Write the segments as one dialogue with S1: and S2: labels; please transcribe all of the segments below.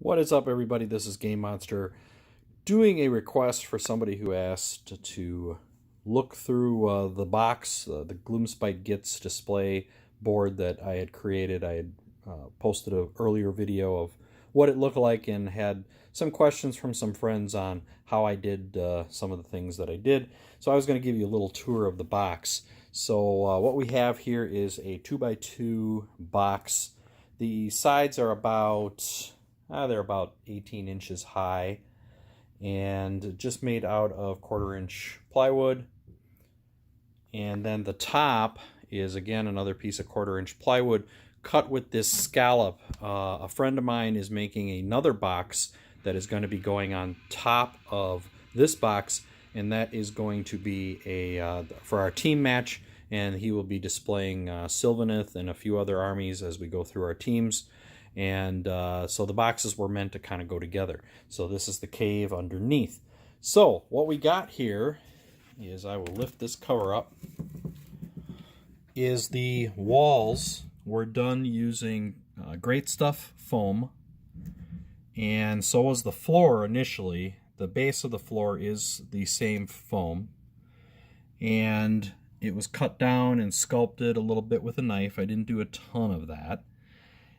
S1: What is up, everybody? This is Game Monster doing a request for somebody who asked to look through the box, the Gloomspite Gitz display board that I had created. I had posted an earlier video of what it looked like and had some questions from some friends on how I did some of the things that I did. So I was going to give you a little tour of the box. So what we have here is a 2x2 box. The sides are about they're about 18 inches high and just made out of 1/4-inch plywood. And then the top is again another piece of 1/4-inch plywood cut with this scallop. A friend of mine is making another box that is going to be going on top of this box, and that is going to be for our team match, and he will be displaying Sylvaneth and a few other armies as we go through our teams. And so the boxes were meant to kind of go together. So this is the cave underneath. So what we got here is, I will lift this cover up, is the walls were done using Great Stuff foam, and so was the floor initially. The base of the floor is the same foam, and it was cut down and sculpted a little bit with a knife. I didn't do a ton of that.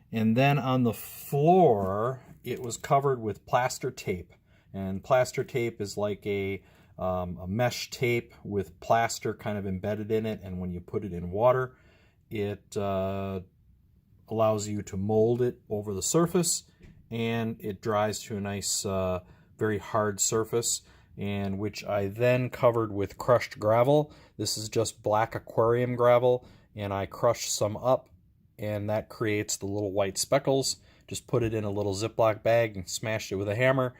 S1: And then on the floor, it was covered with plaster tape. And plaster tape is like a mesh tape with plaster kind of embedded in it. And when you put it in water, it allows you to mold it over the surface. And it dries to a nice, very hard surface, and which I then covered with crushed gravel. This is just black aquarium gravel, and I crushed some up, and that creates the little white speckles. Just put it in a little Ziploc bag and smashed it with a hammer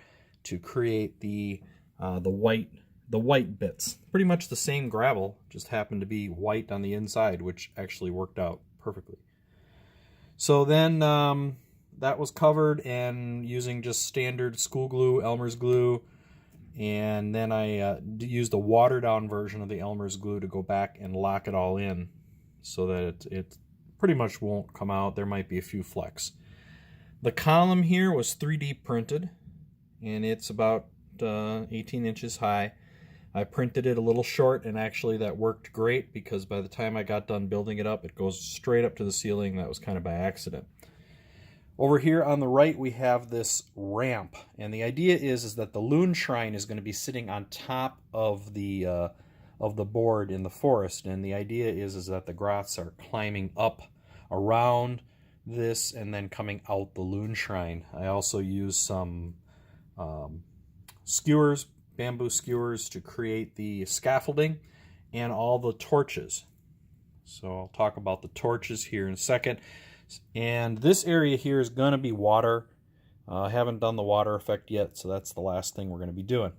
S1: to create the white bits. Pretty much the same gravel, just happened to be white on the inside, which actually worked out perfectly. So then that was covered, and using just standard school glue, Elmer's glue, and then I used a watered down version of the Elmer's glue to go back and lock it all in so that it pretty much won't come out. There might be a few flecks. The column here was 3D printed, and it's about 18 inches high. I printed it a little short, and actually that worked great because by the time I got done building it up, it goes straight up to the ceiling. That was kind of by accident. Over here on the right, we have this ramp, and the idea is that the Loon Shrine is going to be sitting on top of the board in the forest, and the idea is that the Grots are climbing up around this and then coming out the Loon Shrine. I also used some skewers, bamboo skewers, to create the scaffolding and all the torches. So I'll talk about the torches here in a second. And this area here is going to be water. I haven't done the water effect yet, so that's the last thing we're going to be doing.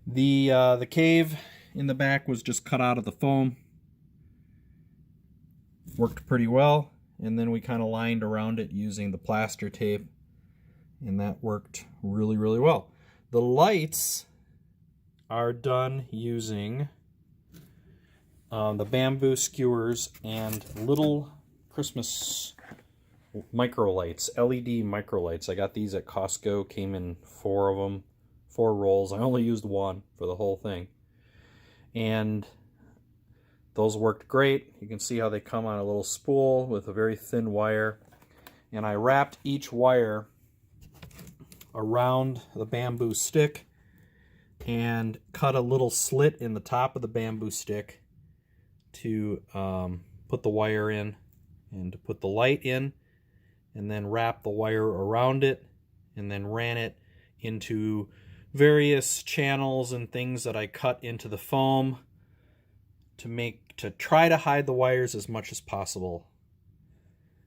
S1: The cave in the back was just cut out of the foam. Worked pretty well, and then we kind of lined around it using the plaster tape, and that worked really, really well. The lights are done using the bamboo skewers and little Christmas micro lights, LED micro lights. I got these at Costco, came in 4 of them, 4 rolls. I only used 1 for the whole thing, and those worked great. You can see how they come on a little spool with a very thin wire, and I wrapped each wire around the bamboo stick and cut a little slit in the top of the bamboo stick to put the wire in and to put the light in, and then wrap the wire around it, and then ran it into various channels and things that I cut into the foam to try to hide the wires as much as possible.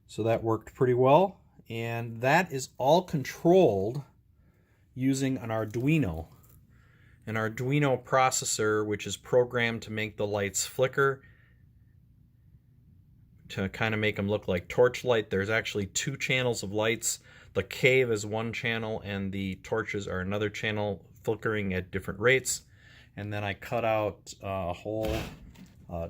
S1: So that worked pretty well, and that is all controlled using an Arduino processor, which is programmed to make the lights flicker, to kind of make them look like torchlight. There's actually 2 channels of lights. The cave is 1 channel, and the torches are another channel, flickering at different rates. And then I cut out a whole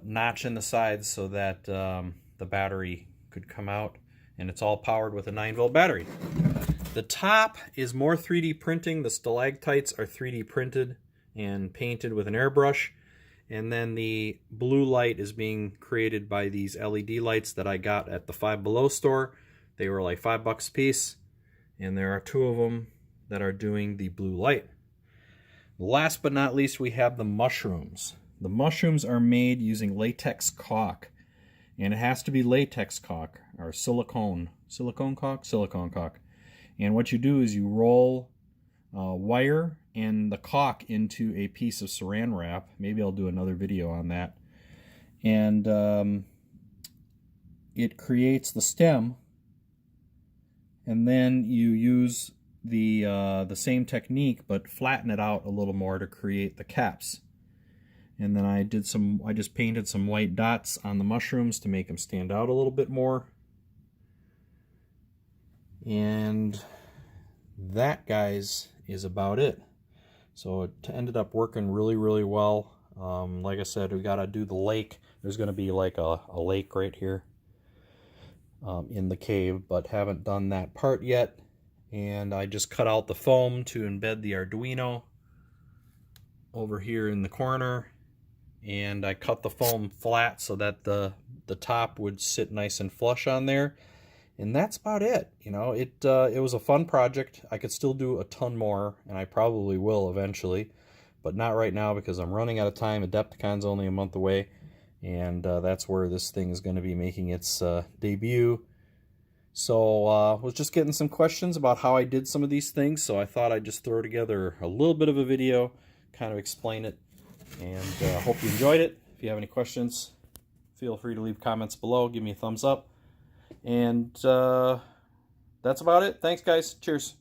S1: notch in the sides so that the battery could come out and it's all powered with a 9-volt battery. The top is more 3D printing. The stalactites are 3D printed and painted with an airbrush. And then the blue light is being created by these LED lights that I got at the Five Below store. They were like $5 a piece. And there are 2 of them that are doing the blue light. Last but not least, we have the mushrooms. The mushrooms are made using latex caulk. And it has to be latex caulk, or silicone caulk. And what you do is you roll wire and the caulk into a piece of saran wrap. Maybe I'll do another video on that. And it creates the stem. And then you use the same technique, but flatten it out a little more to create the caps. And then I just painted some white dots on the mushrooms to make them stand out a little bit more. And that, guys, is about it. So it ended up working really, really well. Like I said, we got to do the lake. There's going to be like a lake right here in the cave, but haven't done that part yet. And I just cut out the foam to embed the Arduino over here in the corner. And I cut the foam flat so that the top would sit nice and flush on there. And that's about it. You know, it was a fun project. I could still do a ton more, and I probably will eventually, but not right now because I'm running out of time. Adepticon's only a month away, and that's where this thing is going to be making its debut. So was just getting some questions about how I did some of these things, so I thought I'd just throw together a little bit of a video, kind of explain it, and hope you enjoyed it. If you have any questions, feel free to leave comments below. Give me a thumbs up. And that's about it. Thanks, guys. Cheers.